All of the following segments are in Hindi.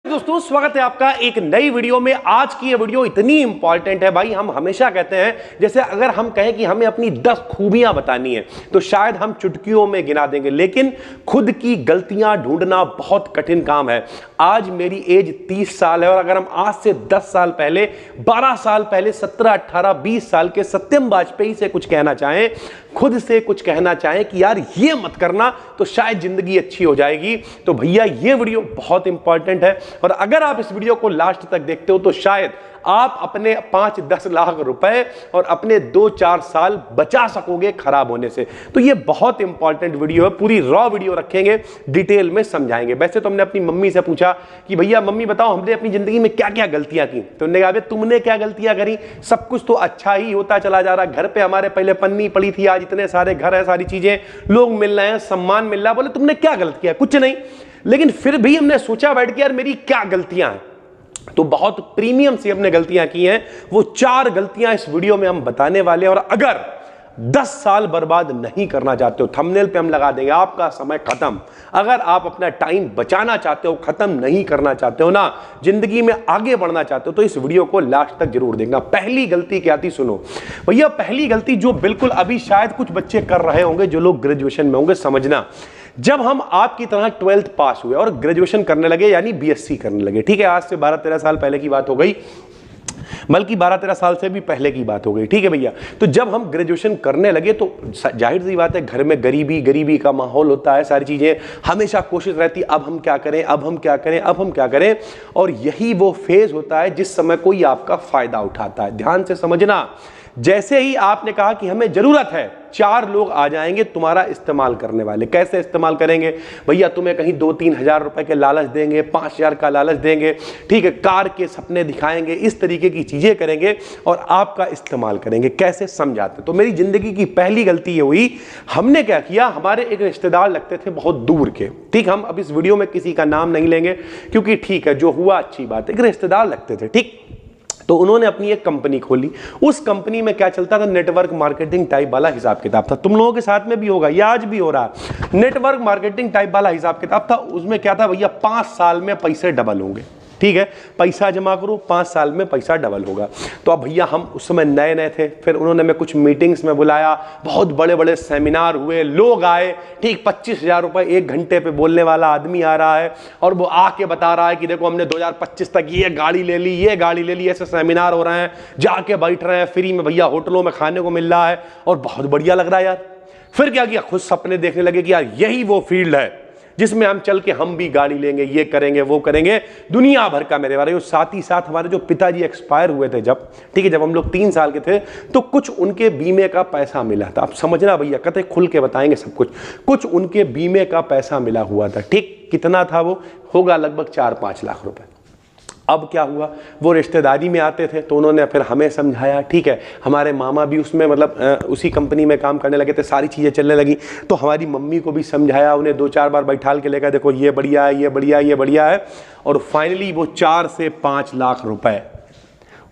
दोस्तों स्वागत है आपका एक नई वीडियो में। आज की ये वीडियो इतनी इंपॉर्टेंट है भाई, हम हमेशा कहते हैं जैसे अगर हम कहें कि हमें अपनी 10 खूबियां बतानी है तो शायद हम चुटकियों में गिना देंगे, लेकिन खुद की गलतियां ढूंढना बहुत कठिन काम है। आज मेरी एज 30 साल है और अगर हम आज से 10 साल पहले, 12 साल पहले, 17, 18, 20 साल के सत्यम वाजपेयी से कुछ कहना चाहें, खुद से कुछ कहना चाहें कि यार ये मत करना, तो शायद जिंदगी अच्छी हो जाएगी। तो भैया ये वीडियो बहुत इंपॉर्टेंट है और अगर आप इस वीडियो को लास्ट तक देखते हो तो शायद आप अपने 5-10 लाख रुपए और अपने 2-4 साल बचा सकोगे खराब होने से। तो ये बहुत इंपॉर्टेंट वीडियो है, पूरी रॉ वीडियो रखेंगे, डिटेल में समझाएंगे। वैसे तो हमने अपनी मम्मी से पूछा कि भैया मम्मी बताओ हमने अपनी जिंदगी में क्या क्या गलतियां की, तो उन्होंने कहा तुमने क्या गलतियां करी, सब कुछ तो अच्छा ही होता चला जा रहा, घर पे हमारे पहले पन्नी पड़ी थी, आज इतने सारे घर है, सारी चीजें, लोग मिल रहे हैं, सम्मान मिल रहा है। बोले तुमने क्या गलत किया, कुछ नहीं। लेकिन फिर भी हमने सोचा बैठ के यार मेरी क्या गलतियां हैं, तो बहुत प्रीमियम से हमने गलतियां की हैं। वो 4 गलतियां इस वीडियो में हम बताने वाले हैं और अगर 10 साल बर्बाद नहीं करना चाहते हो, थंबनेल पे हम लगा देंगे आपका समय खत्म। अगर आप अपना टाइम बचाना चाहते हो, खत्म नहीं करना चाहते हो ना, जिंदगी में आगे बढ़ना चाहते हो, तो इस वीडियो को लास्ट तक जरूर देखना। पहली गलती क्या थी सुनो भैया। पहली गलती जो बिल्कुल अभी शायद कुछ बच्चे कर रहे होंगे, जो लोग ग्रेजुएशन में होंगे, समझना। जब हम आपकी तरह 12th पास हुए और ग्रेजुएशन करने लगे, यानी बीएससी करने लगे, ठीक है, आज से 12-13 साल पहले की बात हो गई, बल्कि 12-13 साल से भी पहले की बात हो गई, ठीक है भैया। तो जब हम ग्रेजुएशन करने लगे तो जाहिर सी बात है घर में गरीबी का माहौल होता है, सारी चीजें, हमेशा कोशिश रहती अब हम क्या करें, अब हम क्या करें, अब हम क्या करें। और यही वो फेज होता है जिस समय कोई आपका फायदा उठाता है। ध्यान से समझना, जैसे ही आपने कहा कि हमें जरूरत है, 4 लोग आ जाएंगे तुम्हारा इस्तेमाल करने वाले। कैसे इस्तेमाल करेंगे भैया, तुम्हें कहीं 2-3 हजार रुपए के लालच देंगे, 5,000 का लालच देंगे, ठीक है, कार के सपने दिखाएंगे, इस तरीके की चीजें करेंगे और आपका इस्तेमाल करेंगे। कैसे समझाते। तो मेरी जिंदगी की पहली गलती ये हुई, हमने क्या किया, हमारे एक रिश्तेदार लगते थे बहुत दूर के, ठीक, हम अब इस वीडियो में किसी का नाम नहीं लेंगे क्योंकि ठीक है जो हुआ अच्छी बात है, एक रिश्तेदार लगते थे, ठीक। तो उन्होंने अपनी एक कंपनी खोली। उस कंपनी में क्या चलता था, नेटवर्क मार्केटिंग टाइप वाला हिसाब किताब था। तुम लोगों के साथ में भी होगा, या आज भी हो रहा है, नेटवर्क मार्केटिंग टाइप वाला हिसाब किताब था। उसमें क्या था भैया, 5 साल में पैसे डबल होंगे, ठीक है, पैसा जमा करो, 5 साल में पैसा डबल होगा। तो अब भैया हम उस समय नए नए थे, फिर उन्होंने मैं कुछ मीटिंग्स में बुलाया, बहुत बड़े बड़े सेमिनार हुए, लोग आए, ठीक, 25,000 रुपए 1 घंटे पे बोलने वाला आदमी आ रहा है और वो आके बता रहा है कि देखो हमने 2025 तक ये गाड़ी ले ली, ये गाड़ी ले ली, ऐसे सेमिनार हो रहे हैं, जाके बैठ रहे हैं फ्री में भैया, होटलों में खाने को मिल रहा है और बहुत बढ़िया लग रहा है यार। फिर क्या किया, खुद सपने देखने लगे कि यार यही वो फील्ड है जिसमें हम चल के हम भी गाड़ी लेंगे, ये करेंगे, वो करेंगे, दुनिया भर का मेरे बारे में। साथ ही साथ हमारे जो पिताजी एक्सपायर हुए थे जब, ठीक है, जब हम लोग 3 साल के थे, तो कुछ उनके बीमे का पैसा मिला था। अब समझना भैया, कहते खुल के बताएंगे सब कुछ, कुछ उनके बीमे का पैसा मिला हुआ था, ठीक। कितना था वो, होगा लगभग 4-5 लाख रुपए। अब क्या हुआ, वो रिश्तेदारी में आते थे तो उन्होंने फिर हमें समझाया, ठीक है, हमारे मामा भी उसमें मतलब उसी कंपनी में काम करने लगे थे, सारी चीज़ें चलने लगी, तो हमारी मम्मी को भी समझाया, उन्हें 2-4 बार बैठाल के लेकर, देखो ये बढ़िया है, ये बढ़िया है, ये बढ़िया है। और फाइनली वो 4 से 5 लाख रुपए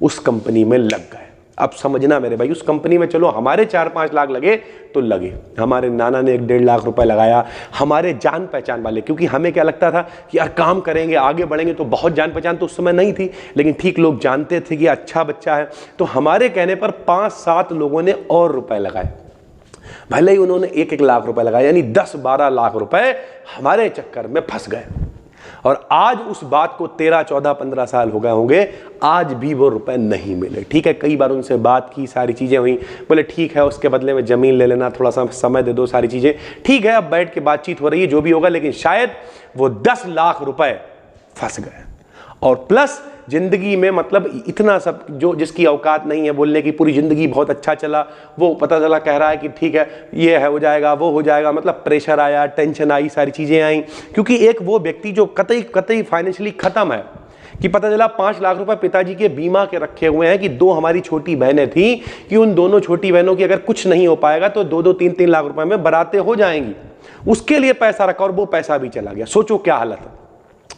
उस कंपनी में लग गए। अब समझना मेरे भाई, उस कंपनी में चलो हमारे 4-5 लाख लगे तो लगे, हमारे नाना ने 1-1.5 लाख रुपए लगाया, हमारे जान पहचान वाले, क्योंकि हमें क्या लगता था कि यार काम करेंगे, आगे बढ़ेंगे, तो बहुत जान पहचान तो उस समय नहीं थी, लेकिन ठीक लोग जानते थे कि अच्छा बच्चा है, तो हमारे कहने पर 5-7 लोगों ने और रुपए लगाए। भले ही उन्होंने 1-1 लाख रुपए लगाए, यानी 10-12 लाख रुपए हमारे चक्कर में फंस गए। और आज उस बात को 13-14-15 साल हो गए होंगे, आज भी वो रुपए नहीं मिले, ठीक है। कई बार उनसे बात की, सारी चीजें हुई, बोले ठीक है उसके बदले में जमीन ले लेना, थोड़ा सा समय दे दो, सारी चीजें ठीक है, अब बैठ के बातचीत हो रही है, जो भी होगा, लेकिन शायद वो 10 लाख रुपए फंस गए। और प्लस जिंदगी में मतलब इतना सब, जो जिसकी औकात नहीं है बोलने की, पूरी जिंदगी बहुत अच्छा चला, वो पता चला कह रहा है कि ठीक है ये है, हो जाएगा, वो हो जाएगा, मतलब प्रेशर आया, टेंशन आई, सारी चीजें आई। क्योंकि एक वो व्यक्ति जो कतई फाइनेंशियली खत्म है, कि पता चला 5 लाख रुपए पिताजी के बीमा के रखे हुए हैं, कि 2 हमारी छोटी बहनें थी, कि उन दोनों छोटी बहनों की अगर कुछ नहीं हो पाएगा तो 2-2, 3-3 लाख रुपए में बरातें हो जाएंगी, उसके लिए पैसा रखा और वो पैसा भी चला गया। सोचो क्या हालत है।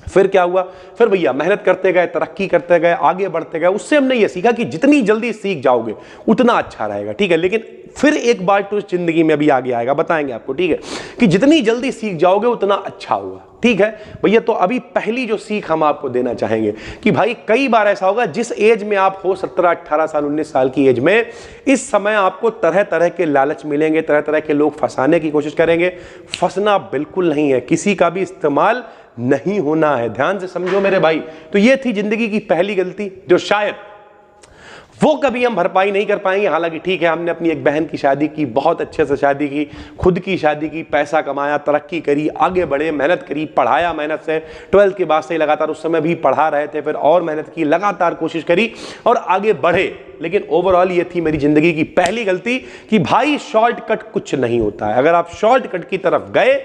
फिर क्या हुआ, फिर भैया मेहनत करते गए, तरक्की करते गए, आगे बढ़ते गए। उससे हमने ये सीखा कि जितनी जल्दी सीख जाओगे उतना अच्छा रहेगा, ठीक है। लेकिन फिर एक बार ट्विस्ट जिंदगी में भी आगे आएगा, बताएंगे आपको, ठीक है, कि जितनी जल्दी सीख जाओगे उतना अच्छा होगा, ठीक है भैया। तो अभी पहली जो सीख हम आपको देना चाहेंगे कि भाई कई बार ऐसा होगा, जिस एज में आप हो 17, 18 साल, 19 साल की एज में, इस समय आपको तरह तरह के लालच मिलेंगे, तरह तरह के लोग फंसाने की कोशिश करेंगे। फंसना बिल्कुल नहीं है, किसी का भी इस्तेमाल नहीं होना है, ध्यान से समझो मेरे भाई। तो ये थी जिंदगी की पहली गलती, जो शायद वो कभी हम भरपाई नहीं कर पाएंगे। हालांकि ठीक है, हमने अपनी एक बहन की शादी की, बहुत अच्छे से शादी की, खुद की शादी की, पैसा कमाया, तरक्की करी, आगे बढ़े, मेहनत करी, पढ़ाया मेहनत से, 12th के बाद से लगातार, उस समय भी पढ़ा रहे थे, फिर और मेहनत की, लगातार कोशिश करी और आगे बढ़े। लेकिन ओवरऑल ये थी मेरी जिंदगी की पहली गलती कि भाई शॉर्टकट कुछ नहीं होता है। अगर आप शॉर्टकट की तरफ गए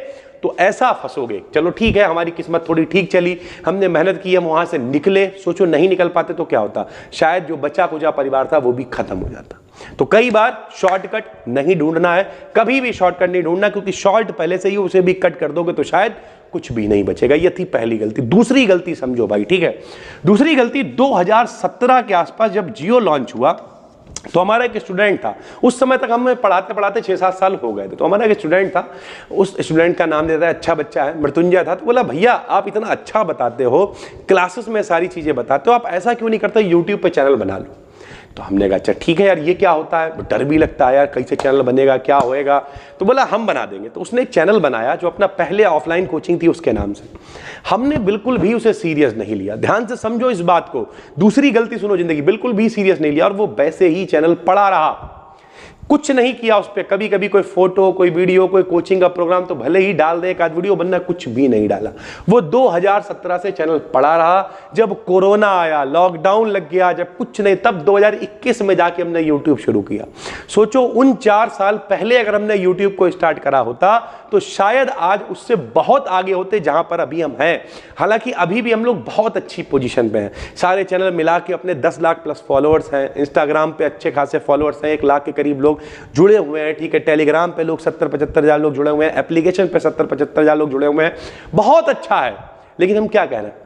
तो ऐसा फंसोगे। चलो ठीक है, हमारी किस्मत थोड़ी ठीक चली, हमने मेहनत की, हम वहां से निकले। सोचो नहीं निकल पाते तो क्या होता, शायद जो बचा कुचा परिवार था वो भी खत्म हो जाता। तो कई बार शॉर्टकट नहीं ढूंढना है, कभी भी शॉर्टकट नहीं ढूंढना, क्योंकि शॉर्ट पहले से ही उसे भी कट कर दोगे तो शायद कुछ भी नहीं बचेगा। ये थी पहली गलती। दूसरी गलती समझो भाई, ठीक है। दूसरी गलती 2017 के आसपास जब जियो लॉन्च हुआ, तो हमारा एक स्टूडेंट था, उस समय तक हमें पढ़ाते पढ़ाते 6-7 साल हो गए थे। तो हमारा एक स्टूडेंट था, उस स्टूडेंट का नाम देता है, अच्छा बच्चा है, मृत्युंजय था। तो बोला भैया आप इतना अच्छा बताते हो, क्लासेस में सारी चीजें बताते हो, आप ऐसा क्यों नहीं करते यूट्यूब पे चैनल बना लो। तो हमने कहा अच्छा ठीक है यार, ये क्या होता है, डर भी लगता है यार, कैसे चैनल बनेगा, क्या होएगा। तो बोला हम बना देंगे। तो उसने एक चैनल बनाया जो अपना पहले ऑफलाइन कोचिंग थी उसके नाम से। हमने बिल्कुल भी उसे सीरियस नहीं लिया, ध्यान से समझो इस बात को। दूसरी गलती सुनो जिंदगी, बिल्कुल भी सीरियस नहीं लिया और वो वैसे ही चैनल पड़ा रहा, कुछ नहीं किया उस पर। कभी कभी कोई फोटो, कोई वीडियो, कोई कोचिंग का प्रोग्राम तो भले ही डाल दे, एक आध वीडियो, बनना कुछ भी नहीं डाला। वो 2017 से चैनल पड़ा रहा। जब कोरोना आया, लॉकडाउन लग गया, जब कुछ नहीं, तब 2021 में जाके हमने यूट्यूब शुरू किया। सोचो उन 4 साल पहले अगर हमने यूट्यूब को स्टार्ट करा होता तो शायद आज उससे बहुत आगे होते जहां पर अभी हम हैं। हालांकि अभी भी हम लोग बहुत अच्छी पोजीशन पे हैं, सारे चैनल मिला के अपने 10 लाख प्लस फॉलोअर्स हैं, इंस्टाग्राम पे अच्छे खासे फॉलोअर्स हैं, 1 लाख के करीब लोग जुड़े हुए हैं, ठीक है। टेलीग्राम पे लोग 70-75 हजार लोग जुड़े हुए हैं, एप्लीकेशन पे 70-75 हजार लोग जुड़े हुए हैं, बहुत अच्छा है। लेकिन हम क्या कह रहे हैं,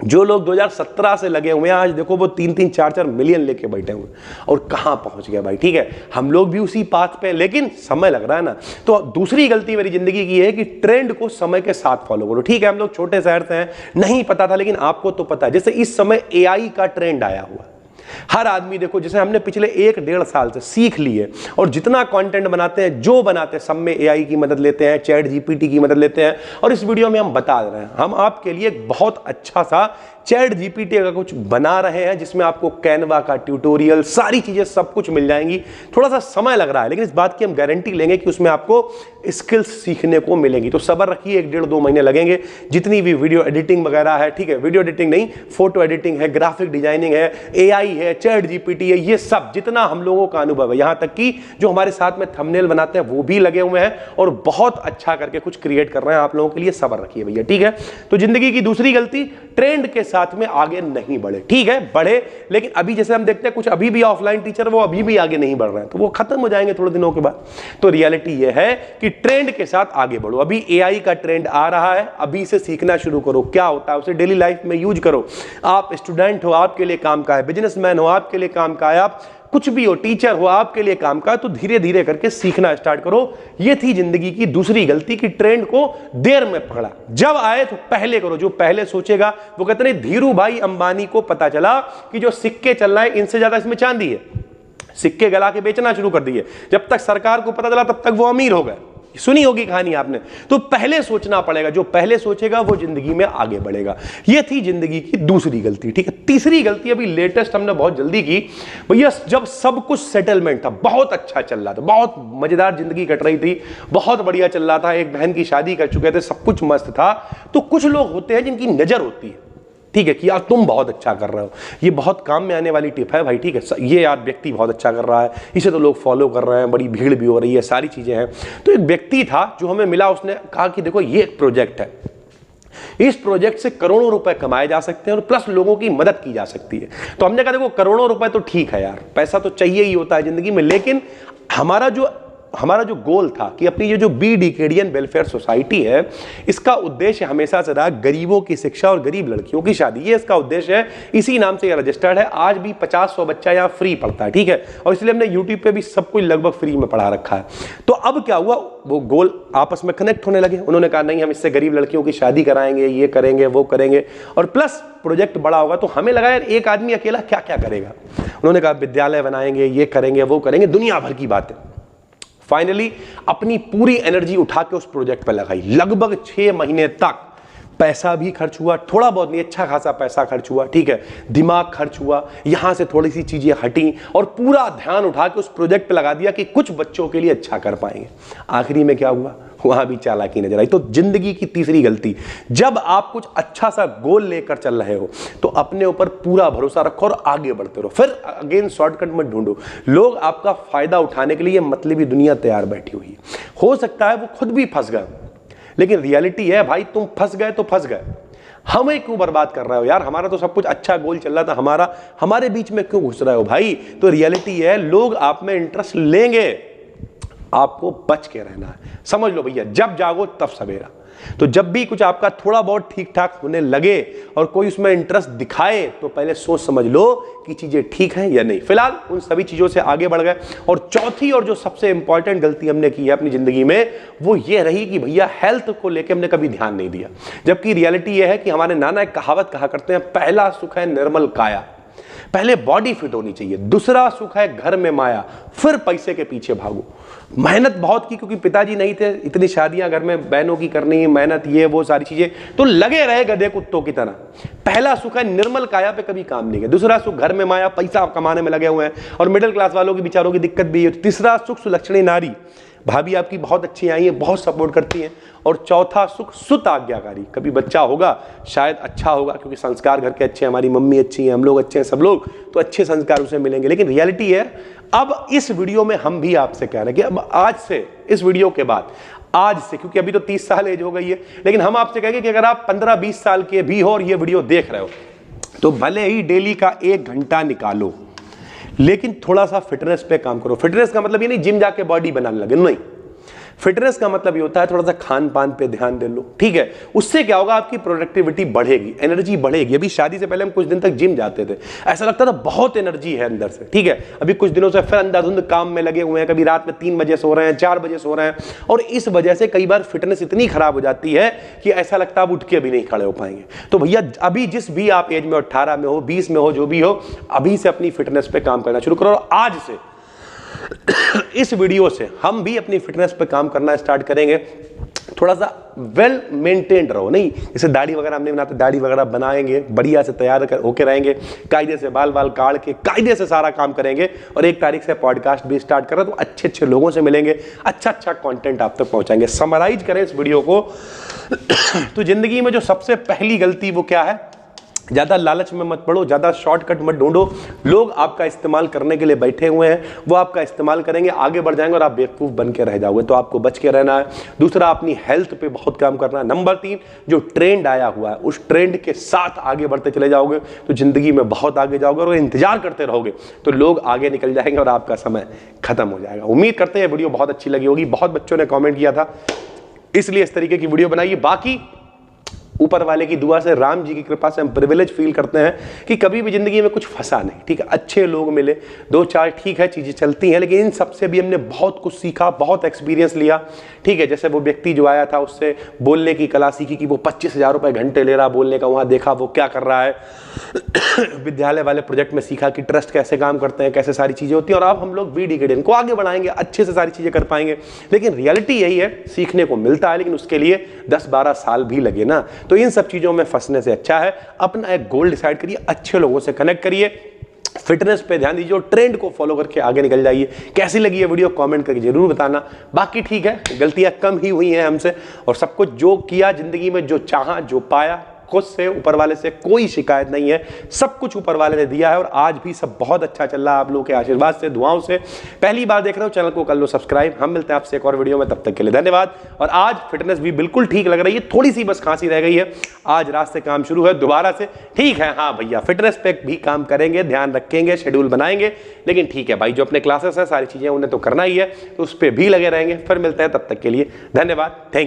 जो लोग 2017 से लगे हुए हैं आज देखो वो 3-3, 4-4 मिलियन लेके बैठे हुए और कहां पहुंच गए भाई, ठीक है। हम लोग भी उसी पाथ पे, लेकिन समय लग रहा है ना। तो दूसरी गलती मेरी जिंदगी की है कि ट्रेंड को समय के साथ फॉलो करो, ठीक है। हम लोग छोटे शहर से हैं, नहीं पता था, लेकिन आपको तो पता है। जैसे इस समय AI का ट्रेंड आया हुआ, हर आदमी देखो, जैसे हमने पिछले 1-1.5 साल से सीख लिए और जितना कंटेंट बनाते हैं, जो बनाते हैं, सब में AI की मदद लेते हैं, चैट GPT की मदद लेते हैं। और इस वीडियो में हम बता रहे हैं, हम आपके लिए एक बहुत अच्छा सा चैट GPT का कुछ बना रहे हैं, जिसमें आपको कैनवा का ट्यूटोरियल, सारी चीजें सब कुछ मिल जाएंगी। थोड़ा सा समय लग रहा है, लेकिन इस बात की हम गारंटी लेंगे कि उसमें आपको स्किल्स सीखने को मिलेंगी। तो सब्र रखिए, 1-1.5-2 महीने लगेंगे। जितनी भी वीडियो एडिटिंग वगैरह है, ठीक है, वीडियो एडिटिंग नहीं, फोटो एडिटिंग है, ग्राफिक डिजाइनिंग है, AI है, चैट GPT है, ये सब जितना हम लोगों का अनुभव है, यहां तक कि जो हमारे साथ में थंबनेल बनाते हैं वो भी लगे हुए हैं और बहुत अच्छा करके कुछ क्रिएट कर रहे हैं आप लोगों के लिए। सब्र रखिए भैया, ठीक है। तो जिंदगी की दूसरी गलती, ट्रेंड के साथ में आगे नहीं बढ़े, ठीक है, बढ़े लेकिन अभी जैसे हम देखते हैं कुछ अभी भी ऑफलाइन टीचर वो अभी भी आगे नहीं बढ़ रहे हैं, तो वो खत्म हो जाएंगे थोड़े दिनों के बाद। तो रियलिटी ये है कि ट्रेंड के साथ आगे बढ़ो। अभी AI का ट्रेंड आ रहा है, अभी से सीखना शुरू करो, क्या होता है उसे डेली लाइफ में यूज करो। आप स्टूडेंट हो, आपके लिए काम का है, बिजनेसमैन हो, आपके लिए काम का है, आप कुछ भी हो, टीचर हो, आपके लिए काम का, तो धीरे धीरे करके सीखना स्टार्ट करो। ये थी जिंदगी की दूसरी गलती कि ट्रेंड को देर में पकड़ा। जब आए तो पहले करो, जो पहले सोचेगा वो कहते हैं। धीरू भाई अंबानी को पता चला कि जो सिक्के चल रहे हैं इनसे ज्यादा इसमें चांदी है, सिक्के गला के बेचना शुरू कर दिए। जब तक सरकार को पता चला तब तक वो अमीर हो गए। सुनी होगी कहानी आपने। तो पहले सोचना पड़ेगा, जो पहले सोचेगा वो जिंदगी में आगे बढ़ेगा। ये थी जिंदगी की दूसरी गलती, ठीक है। तीसरी गलती अभी लेटेस्ट हमने बहुत जल्दी की भैया, जब सब कुछ सेटलमेंट था, बहुत अच्छा चल रहा था, बहुत मजेदार जिंदगी कट रही थी, बहुत बढ़िया चल रहा था, एक बहन की शादी कर चुके थे, सब कुछ मस्त था। तो कुछ लोग होते हैं जिनकी नजर होती है, ठीक है, कि यार तुम बहुत अच्छा कर रहे हो, ये बहुत काम में आने वाली टिप है भाई, ठीक है, ये यार व्यक्ति बहुत अच्छा कर रहा है, इसे तो लोग फॉलो कर रहे हैं, बड़ी भीड़ भी हो रही है, सारी चीजें हैं। तो एक व्यक्ति था जो हमें मिला, उसने कहा कि देखो ये एक प्रोजेक्ट है, इस प्रोजेक्ट से करोड़ों रुपए कमाए जा सकते हैं और प्लस लोगों की मदद की जा सकती है। तो हमने कहा देखो करोड़ों रुपए तो ठीक है यार, पैसा तो चाहिए ही होता है जिंदगी में, लेकिन हमारा जो हमारा जो गोल था कि अपनी ये जो बी डिकेडियन वेलफेयर सोसाइटी है, इसका उद्देश्य हमेशा से रहा गरीबों की शिक्षा और गरीब लड़कियों की शादी। ये इसका उद्देश्य है, इसी नाम से ये रजिस्टर्ड है। आज भी 50-100 बच्चा यहाँ फ्री पढ़ता है, ठीक है, और इसलिए हमने यूट्यूब पे भी सब कुछ लगभग फ्री में पढ़ा रखा है। तो अब क्या हुआ, वो गोल आपस में कनेक्ट होने लगे। उन्होंने कहा नहीं, हम इससे गरीब लड़कियों की शादी कराएंगे, ये करेंगे, वो करेंगे, और प्लस प्रोजेक्ट बड़ा होगा। तो हमें लगा यार एक आदमी अकेला क्या क्या करेगा। उन्होंने कहा विद्यालय बनाएंगे, ये करेंगे, वो करेंगे, दुनिया भर की बातें। फाइनली अपनी पूरी एनर्जी उठा के उस प्रोजेक्ट पर लगाई। लगभग 6 महीने तक पैसा भी खर्च हुआ, थोड़ा बहुत नहीं, अच्छा खासा पैसा खर्च हुआ, ठीक है, दिमाग खर्च हुआ, यहां से थोड़ी सी चीजें हटी और पूरा ध्यान उठा के उस प्रोजेक्ट पे लगा दिया कि कुछ बच्चों के लिए अच्छा कर पाएंगे। आखिरी में क्या हुआ, वहां भी चालाकी नजर आई। तो जिंदगी की तीसरी गलती, जब आप कुछ अच्छा सा गोल लेकर चल रहे हो तो अपने ऊपर पूरा भरोसा रखो और आगे बढ़ते रहो। फिर अगेन शॉर्टकट मत ढूंढो। लोग आपका फायदा उठाने के लिए मतलबी दुनिया तैयार बैठी हुई है। हो सकता है वो खुद भी फंस गए, लेकिन रियलिटी है भाई, तुम फंस गए तो फंस गए। हमें क्यों बर्बाद कर रहे हो यार, हमारा तो सब कुछ अच्छा गोल चल रहा था, हमारे बीच में क्यों घुस रहे हो भाई। तो रियलिटी है, लोग आप में इंटरेस्ट लेंगे, आपको बच के रहना है। समझ लो भैया, जब जागो तब सवेरा। तो जब भी कुछ आपका थोड़ा बहुत ठीक ठाक होने लगे और कोई उसमें इंटरेस्ट दिखाए तो पहले सोच समझ लो कि चीजें ठीक हैं या नहीं। फिलहाल उन सभी चीजों से आगे बढ़ गए। और चौथी और जो सबसे इंपॉर्टेंट गलती हमने की है अपनी जिंदगी में, वो ये रही कि भैया हेल्थ को लेकर हमने कभी ध्यान नहीं दिया। जबकि रियलिटी ये है कि हमारे नाना एक कहावत कहा करते हैं, पहला सुख है निर्मल काया। पहले बॉडी फिट होनी चाहिए, दूसरा सुख है घर में माया, फिर पैसे के पीछे भागो। मेहनत बहुत की, क्योंकि पिताजी नहीं थे, इतनी शादियां घर में बहनों की करनी, मेहनत, ये वो सारी चीजें, तो लगे रहे गधे कुत्तों की तरह। पहला सुख है निर्मल काया, पे कभी काम नहीं किया। दूसरा सुख घर में माया, पैसा कमाने में लगे हुए हैं, और मिडिल क्लास वालों की बिचारों की दिक्कत भी है। तीसरा सुख सुलक्षणी नारी, भाभी आपकी बहुत अच्छी आई है, बहुत सपोर्ट करती हैं। और चौथा सुख सुत आज्ञाकारी, कभी बच्चा होगा शायद अच्छा होगा, क्योंकि संस्कार घर के अच्छे हैं, हमारी मम्मी अच्छी है, हम लोग अच्छे हैं, सब लोग, तो अच्छे संस्कार उसे मिलेंगे। लेकिन रियलिटी है, अब इस वीडियो में हम भी आपसे कह रहे हैं कि अब आज से, इस वीडियो के बाद, आज से, क्योंकि अभी तो 30 साल एज हो गई है, लेकिन हम आपसे कहेंगे कि अगर आप 15-20 साल के भी हो और ये वीडियो देख रहे हो, तो भले ही डेली का 1 घंटा निकालो, लेकिन थोड़ा सा फिटनेस पे काम करो। फिटनेस का मतलब ये नहीं जिम जाके बॉडी बनाने लगे, नहीं। फिटनेस का मतलब ये होता है थोड़ा सा खान पान पे ध्यान दे लो, ठीक है। उससे क्या होगा, आपकी प्रोडक्टिविटी बढ़ेगी, एनर्जी बढ़ेगी। अभी शादी से पहले हम कुछ दिन तक जिम जाते थे, ऐसा लगता था बहुत एनर्जी है अंदर से, ठीक है। अभी कुछ दिनों से फिर अंधाधुंध काम में लगे हुए हैं, कभी रात में 3 बजे सो रहे हैं, 4 बजे सो रहे हैं, और इस वजह से कई बार फिटनेस इतनी खराब हो जाती है कि ऐसा लगता है आप उठ के भी नहीं खड़े हो पाएंगे। तो भैया अभी जिस भी आप एज में, 18 में हो, 20 में हो, जो भी हो, अभी से अपनी फिटनेस पे काम करना शुरू करो। और आज से इस वीडियो से हम भी अपनी फिटनेस पे काम करना स्टार्ट करेंगे। थोड़ा सा वेल मेंटेन्ड रहो, नहीं जैसे दाढ़ी वगैरह हमने बनाते, दाढ़ी वगैरह बनाएंगे, बढ़िया से तैयार होके रहेंगे, कायदे से बाल काट के कायदे से सारा काम करेंगे। और 1 तारीख से पॉडकास्ट भी स्टार्ट करें, तो अच्छे अच्छे लोगों से मिलेंगे, अच्छा कंटेंट आप तक पहुंचाएंगे। समराइज करें इस वीडियो को तो जिंदगी में जो सबसे पहली गलती वो क्या है, ज़्यादा लालच में मत पड़ो, ज़्यादा शॉर्टकट मत ढूंढो। लोग आपका इस्तेमाल करने के लिए बैठे हुए हैं, वो आपका इस्तेमाल करेंगे, आगे बढ़ जाएंगे और आप बेवकूफ़ बन के रह जाओगे। तो आपको बच के रहना है। दूसरा, अपनी हेल्थ पे बहुत काम करना है। नंबर 3, जो ट्रेंड आया हुआ है उस ट्रेंड के साथ आगे बढ़ते चले जाओगे तो ज़िंदगी में बहुत आगे जाओगे। और इंतजार करते रहोगे तो लोग आगे निकल जाएंगे और आपका समय खत्म हो जाएगा। उम्मीद करते हैं वीडियो बहुत अच्छी लगी होगी। बहुत बच्चों ने कॉमेंट किया था, इसलिए इस तरीके की वीडियो बनाई। बाकी ऊपर वाले की दुआ से, राम जी की कृपा से हम प्रिविलेज फील करते हैं कि कभी भी जिंदगी में कुछ फंसा नहीं, ठीक है। अच्छे लोग मिले, 2-4 ठीक है, चीज़ें चलती हैं, लेकिन इन सबसे भी हमने बहुत कुछ सीखा, बहुत एक्सपीरियंस लिया, ठीक है। जैसे वो व्यक्ति जो आया था, उससे बोलने की कला सीखी कि वो 25,000 रुपये घंटे ले रहा बोलने का, वहाँ देखा वो क्या कर रहा है। विद्यालय वाले प्रोजेक्ट में सीखा कि ट्रस्ट कैसे काम करते हैं, कैसे सारी चीज़ें होती हैं। और अब हम लोग BD को आगे बढ़ाएंगे, अच्छे से सारी चीज़ें कर पाएंगे। लेकिन रियलिटी यही है, सीखने को मिलता है, लेकिन उसके लिए 10-12 साल भी लगे ना। तो इन सब चीजों में फंसने से अच्छा है अपना एक गोल डिसाइड करिए, अच्छे लोगों से कनेक्ट करिए, फिटनेस पे ध्यान दीजिए, ट्रेंड को फॉलो करके आगे निकल जाइए। कैसी लगी ये वीडियो कमेंट करके जरूर बताना। बाकी ठीक है, गलतियां कम ही हुई हैं हमसे, और सब कुछ जो किया जिंदगी में, जो चाहा, जो पाया, खुद से ऊपर वाले से कोई शिकायत नहीं है, सब कुछ ऊपर वाले ने दिया है और आज भी सब बहुत अच्छा चल रहा है आप लोगों के आशीर्वाद से, दुआओं से। पहली बार देख रहे हो चैनल को कर लो सब्सक्राइब। हम मिलते हैं आपसे एक और वीडियो में, तब तक के लिए धन्यवाद। और आज फिटनेस भी बिल्कुल ठीक लग रही है, थोड़ी सी बस खांसी रह गई है, आज रात से काम शुरू है दोबारा से। ठीक है हाँ भैया, फिटनेस पे भी काम करेंगे, ध्यान रखेंगे, शेड्यूल बनाएंगे, लेकिन ठीक है भाई जो अपने क्लासेस हैं सारी चीजें उन्हें तो करना ही है, तो उस पर भी लगे रहेंगे। फिर मिलते हैं, तब तक के लिए धन्यवाद, थैंक यू।